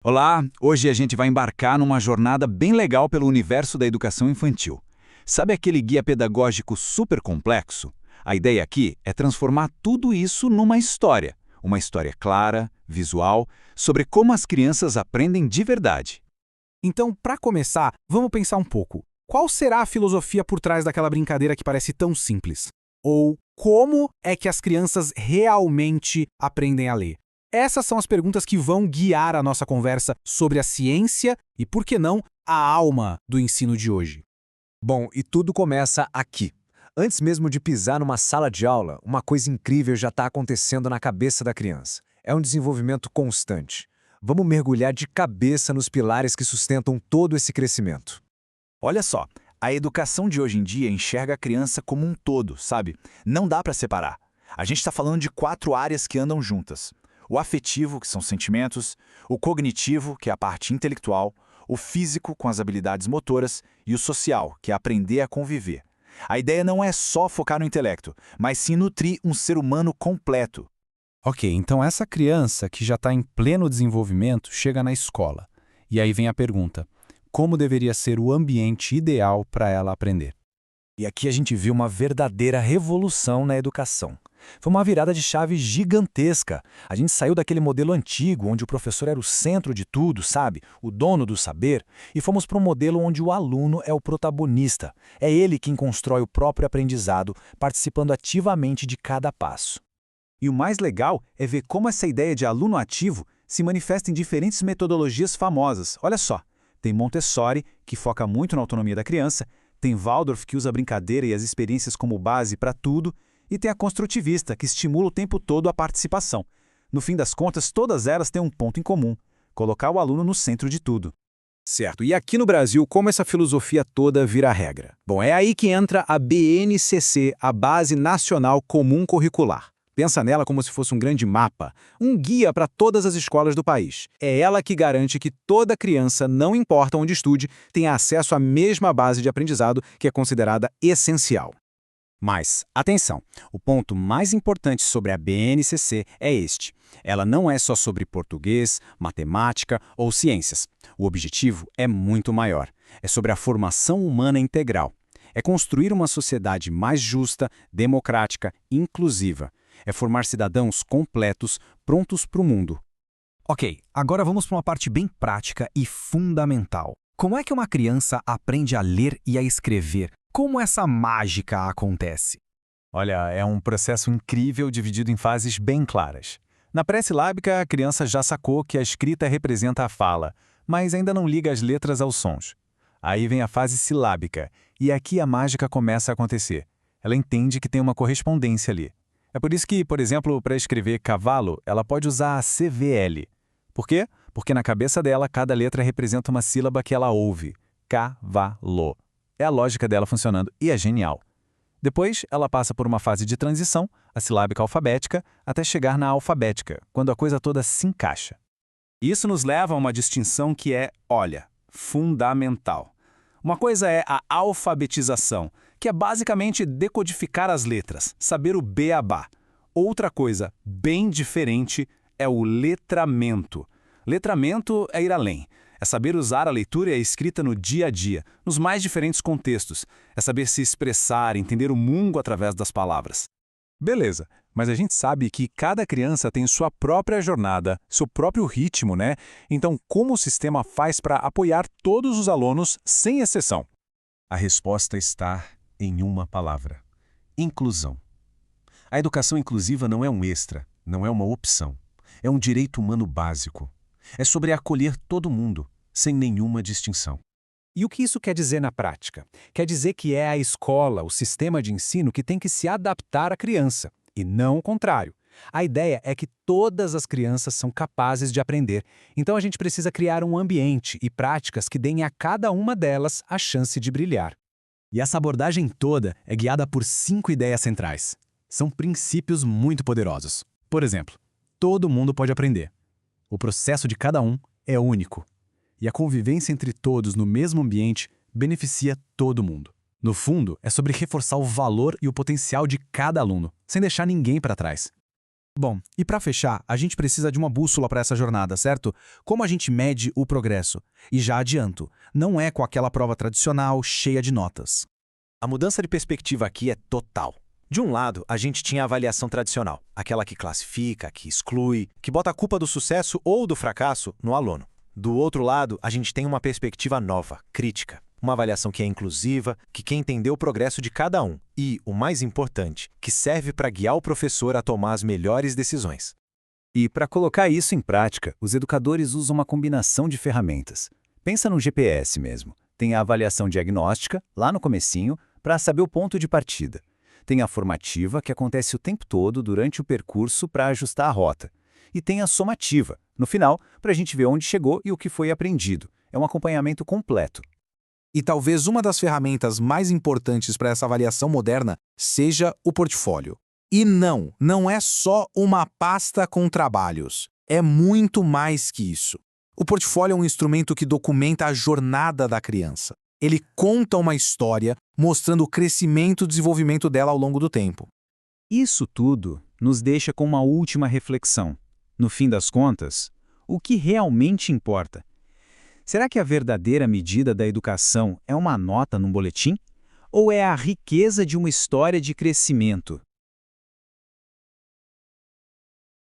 Olá, hoje a gente vai embarcar numa jornada bem legal pelo universo da educação infantil. Sabe aquele guia pedagógico super complexo? A ideia aqui é transformar tudo isso numa história. Uma história clara, visual, sobre como as crianças aprendem de verdade. Então, para começar, vamos pensar um pouco. Qual será a filosofia por trás daquela brincadeira que parece tão simples? Ou como é que as crianças realmente aprendem a ler? Essas são as perguntas que vão guiar a nossa conversa sobre a ciência e, por que não, a alma do ensino de hoje. Bom, e tudo começa aqui. Antes mesmo de pisar numa sala de aula, uma coisa incrível já está acontecendo na cabeça da criança. É um desenvolvimento constante. Vamos mergulhar de cabeça nos pilares que sustentam todo esse crescimento. Olha só, a educação de hoje em dia enxerga a criança como um todo, sabe? Não dá para separar. A gente está falando de 4 áreas que andam juntas. O afetivo, que são sentimentos, o cognitivo, que é a parte intelectual, o físico, com as habilidades motoras, e o social, que é aprender a conviver. A ideia não é só focar no intelecto, mas sim nutrir um ser humano completo. Ok, então essa criança que já está em pleno desenvolvimento chega na escola. E aí vem a pergunta: como deveria ser o ambiente ideal para ela aprender? E aqui a gente viu uma verdadeira revolução na educação. Foi uma virada de chave gigantesca. A gente saiu daquele modelo antigo, onde o professor era o centro de tudo, sabe? O dono do saber, e fomos para um modelo onde o aluno é o protagonista. É ele quem constrói o próprio aprendizado, participando ativamente de cada passo. E o mais legal é ver como essa ideia de aluno ativo se manifesta em diferentes metodologias famosas. Olha só, tem Montessori, que foca muito na autonomia da criança, tem Waldorf, que usa a brincadeira e as experiências como base para tudo, e tem a construtivista, que estimula o tempo todo a participação. No fim das contas, todas elas têm um ponto em comum: colocar o aluno no centro de tudo. Certo. E aqui no Brasil, como essa filosofia toda vira regra? Bom, é aí que entra a BNCC, a Base Nacional Comum Curricular. Pensa nela como se fosse um grande mapa, um guia para todas as escolas do país. É ela que garante que toda criança, não importa onde estude, tenha acesso à mesma base de aprendizado que é considerada essencial. Mas, atenção, o ponto mais importante sobre a BNCC é este. Ela não é só sobre português, matemática ou ciências. O objetivo é muito maior. É sobre a formação humana integral. É construir uma sociedade mais justa, democrática e inclusiva. É formar cidadãos completos, prontos para o mundo. Ok, agora vamos para uma parte bem prática e fundamental. Como é que uma criança aprende a ler e a escrever? Como essa mágica acontece? Olha, é um processo incrível dividido em fases bem claras. Na pré-silábica, a criança já sacou que a escrita representa a fala, mas ainda não liga as letras aos sons. Aí vem a fase silábica, e aqui a mágica começa a acontecer. Ela entende que tem uma correspondência ali. É por isso que, por exemplo, para escrever cavalo, ela pode usar a CVL. Por quê? Porque na cabeça dela, cada letra representa uma sílaba que ela ouve. Cavalo. É a lógica dela funcionando e é genial. Depois, ela passa por uma fase de transição, a silábica alfabética, até chegar na alfabética, quando a coisa toda se encaixa. Isso nos leva a uma distinção que é, olha, fundamental. Uma coisa é a alfabetização, que é basicamente decodificar as letras, saber o beabá. Outra coisa, bem diferente, é o letramento. Letramento é ir além. É saber usar a leitura e a escrita no dia a dia, nos mais diferentes contextos. É saber se expressar, entender o mundo através das palavras. Beleza, mas a gente sabe que cada criança tem sua própria jornada, seu próprio ritmo, né? Então, como o sistema faz para apoiar todos os alunos, sem exceção? A resposta está em uma palavra: inclusão. A educação inclusiva não é um extra, não é uma opção. É um direito humano básico. É sobre acolher todo mundo, sem nenhuma distinção. E o que isso quer dizer na prática? Quer dizer que é a escola, o sistema de ensino, que tem que se adaptar à criança, e não o contrário. A ideia é que todas as crianças são capazes de aprender, então a gente precisa criar um ambiente e práticas que deem a cada uma delas a chance de brilhar. E essa abordagem toda é guiada por 5 ideias centrais. São princípios muito poderosos. Por exemplo, todo mundo pode aprender. O processo de cada um é único. E a convivência entre todos no mesmo ambiente beneficia todo mundo. No fundo, é sobre reforçar o valor e o potencial de cada aluno, sem deixar ninguém para trás. Bom, e para fechar, a gente precisa de uma bússola para essa jornada, certo? Como a gente mede o progresso? E já adianto, não é com aquela prova tradicional cheia de notas. A mudança de perspectiva aqui é total. De um lado, a gente tinha a avaliação tradicional, aquela que classifica, que exclui, que bota a culpa do sucesso ou do fracasso no aluno. Do outro lado, a gente tem uma perspectiva nova, crítica. Uma avaliação que é inclusiva, que quer entender o progresso de cada um e, o mais importante, que serve para guiar o professor a tomar as melhores decisões. E para colocar isso em prática, os educadores usam uma combinação de ferramentas. Pensa no GPS mesmo. Tem a avaliação diagnóstica, lá no comecinho, para saber o ponto de partida. Tem a formativa, que acontece o tempo todo durante o percurso para ajustar a rota. E tem a somativa, no final, para a gente ver onde chegou e o que foi aprendido. É um acompanhamento completo. E talvez uma das ferramentas mais importantes para essa avaliação moderna seja o portfólio. E não é só uma pasta com trabalhos. É muito mais que isso. O portfólio é um instrumento que documenta a jornada da criança. Ele conta uma história mostrando o crescimento e desenvolvimento dela ao longo do tempo. Isso tudo nos deixa com uma última reflexão. No fim das contas, o que realmente importa? Será que a verdadeira medida da educação é uma nota num boletim? Ou é a riqueza de uma história de crescimento?